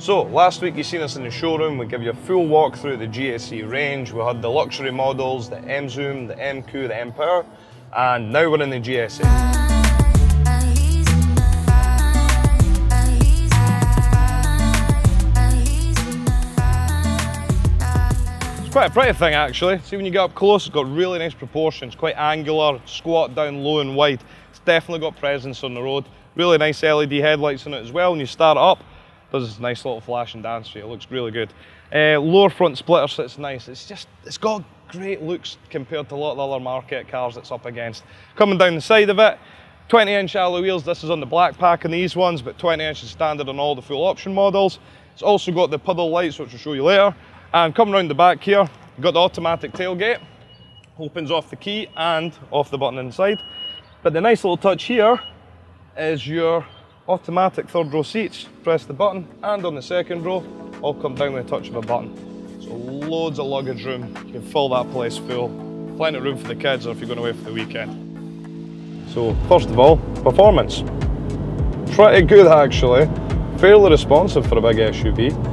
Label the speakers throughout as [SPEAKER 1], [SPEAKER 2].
[SPEAKER 1] So, last week you seen us in the showroom. We give you a full walk through the GS8 range. We had the luxury models, the M Zoom, the MQ, the M Power, and now we're in the GS8. Quite a pretty thing actually. See, when you get up close, it's got really nice proportions, quite angular, squat down low and wide. It's definitely got presence on the road. Really nice LED headlights on it as well. When you start it up, it does this nice little flash and dance for you. It looks really good. Lower front splitter sits nice. It's got great looks compared to a lot of the other market cars it's up against. Coming down the side of it, 20-inch alloy wheels. This is on the black pack in these ones, but 20-inch is standard on all the full option models. It's also got the puddle lights, which I'll show you later. And coming around the back here, you've got the automatic tailgate. Opens off the key and off the button inside. But the nice little touch here is your automatic third row seats. Press the button, and on the second row, all come down with a touch of a button. So loads of luggage room. You can fill that place full. Plenty of room for the kids or if you're going away for the weekend. So first of all, performance. Pretty good actually. Fairly responsive for a big SUV.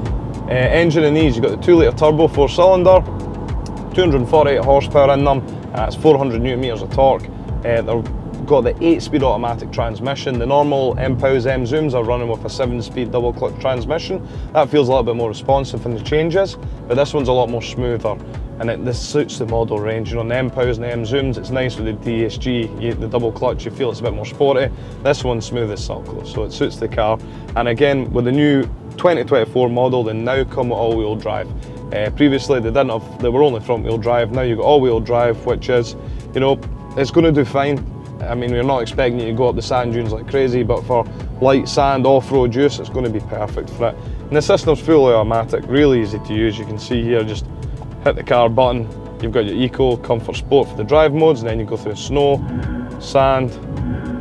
[SPEAKER 1] Engine in these, you've got the 2-litre turbo 4-cylinder, 248 horsepower in them, it's 400 newton meters of torque. They've got the 8-speed automatic transmission. The normal M Pows, M Zooms are running with a 7-speed double clutch transmission. That feels a little bit more responsive in the changes, but this one's a lot more smoother, and this suits the model range. You know, in the M Pows and the M Zooms, it's nice with the DSG, the double clutch, you feel it's a bit more sporty. This one's smooth as silk, so it suits the car. And again, with the new 2024 model, they now come with all-wheel drive. Previously they were only front-wheel drive. Now you've got all-wheel drive, which is, you know, it's going to do fine. I mean, we're not expecting you to go up the sand dunes like crazy, but for light sand, off-road use, it's going to be perfect for it. And the system's fully automatic, really easy to use. You can see here, just hit the car button. You've got your Eco, Comfort, Sport for the drive modes, and then you go through snow, sand,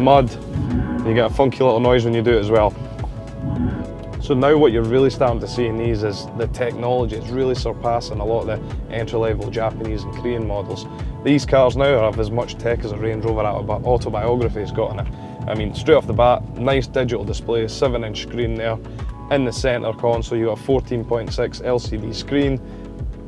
[SPEAKER 1] mud, and you get a funky little noise when you do it as well. So now what you're really starting to see in these is the technology. It's really surpassing a lot of the entry-level Japanese and Korean models. These cars now have as much tech as a Range Rover Autobiography has got in it. I mean, straight off the bat, nice digital display, 7-inch screen there. In the centre console, you've got a 14.6 LCD screen.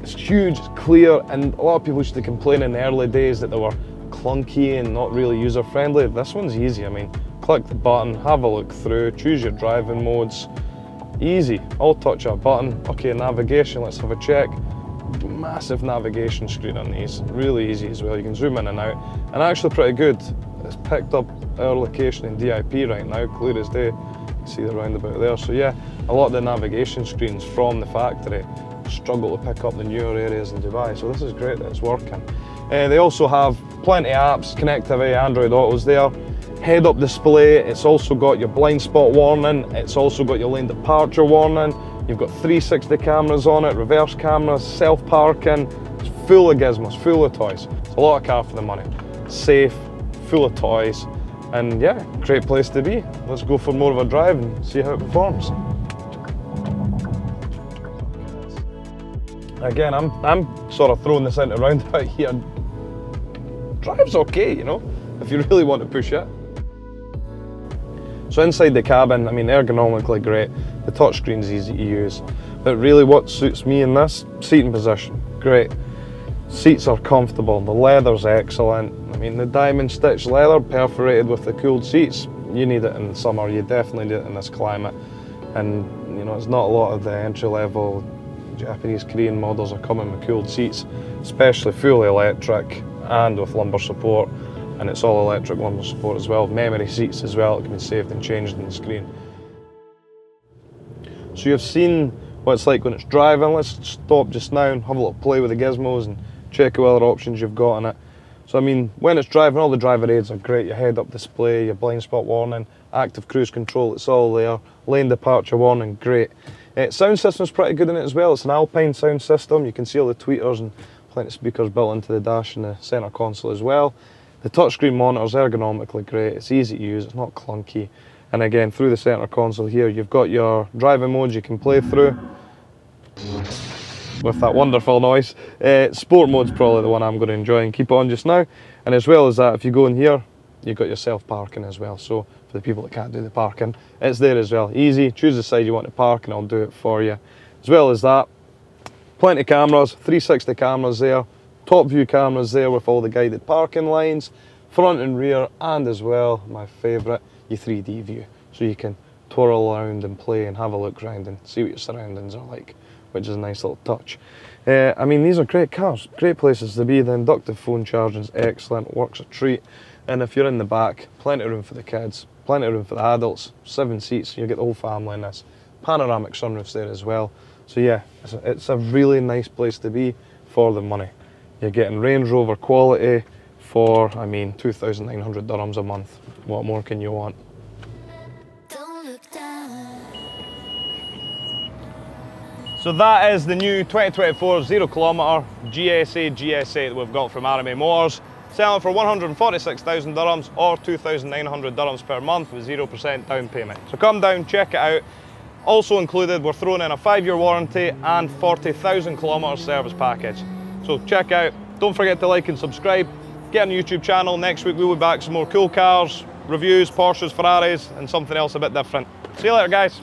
[SPEAKER 1] It's huge, it's clear, and a lot of people used to complain in the early days that they were clunky and not really user-friendly. This one's easy. I mean, click the button, have a look through, choose your driving modes. Easy, all touch a button. Okay, navigation, let's have a check. Massive navigation screen on these, really easy as well. You can zoom in and out, and actually pretty good. It's picked up our location in DIP right now, clear as day. You can see the roundabout there. So yeah, a lot of the navigation screens from the factory struggle to pick up the newer areas in Dubai, so this is great that it's working. They also have plenty of apps, connectivity, Android Auto's there. Head-up display, it's also got your blind spot warning, it's also got your lane departure warning, you've got 360 cameras on it, reverse cameras, self-parking. It's full of gizmos, full of toys. It's a lot of car for the money. Safe, full of toys, and yeah, great place to be. Let's go for more of a drive and see how it performs. Again, I'm sort of throwing this into roundabout here. Drive's okay, you know, if you really want to push it. So inside the cabin, I mean, ergonomically great. The touchscreen's easy to use. But really what suits me in this, seating position, great. Seats are comfortable, the leather's excellent. I mean, the diamond stitched leather perforated with the cooled seats, you need it in the summer, you definitely need it in this climate. And you know, it's not a lot of the entry-level Japanese, Korean models are coming with cooled seats, especially fully electric and with lumbar support. And it's all electric lumbar support as well, memory seats as well, it can be saved and changed on the screen. So you've seen what it's like when it's driving. Let's stop just now and have a little play with the gizmos and check out what other options you've got in it. So I mean, when it's driving, all the driver aids are great. Your head-up display, your blind spot warning, active cruise control, it's all there. Lane departure warning, great. Sound system's pretty good in it as well. It's an Alpine sound system. You can see all the tweeters and plenty of speakers built into the dash and the centre console as well. The touchscreen monitor's ergonomically great, it's easy to use, it's not clunky. And again, through the centre console here, you've got your driving modes you can play through with that wonderful noise. Sport mode's probably the one I'm going to enjoy and keep on just now. And as well as that, if you go in here, you've got your self-parking as well. So for the people that can't do the parking, it's there as well. Easy, choose the side you want to park and I'll do it for you. As well as that, plenty of cameras, 360 cameras there, top view cameras there with all the guided parking lines, front and rear, and as well, my favourite, your 3D view. So you can twirl around and play and have a look around and see what your surroundings are like, which is a nice little touch. I mean, these are great cars, great places to be. The inductive phone charging is excellent, works a treat. And if you're in the back, plenty of room for the kids, plenty of room for the adults, 7 seats, you get the whole family in this. Panoramic sunroofs there as well. So yeah, it's a really nice place to be for the money. You're getting Range Rover quality for, I mean, 2,900 dirhams a month. What more can you want? So that is the new 2024 0-kilometre GS8 GS8 that we've got from RMA Motors. Selling for 146,000 dirhams or 2,900 dirhams per month with 0% down payment. So come down, check it out. Also included, we're throwing in a 5-year warranty and 40,000 kilometre service package. So check out, don't forget to like and subscribe. Get on the YouTube channel. Next week we'll be back with some more cool cars, reviews, Porsches, Ferraris, and something else a bit different. See you later, guys.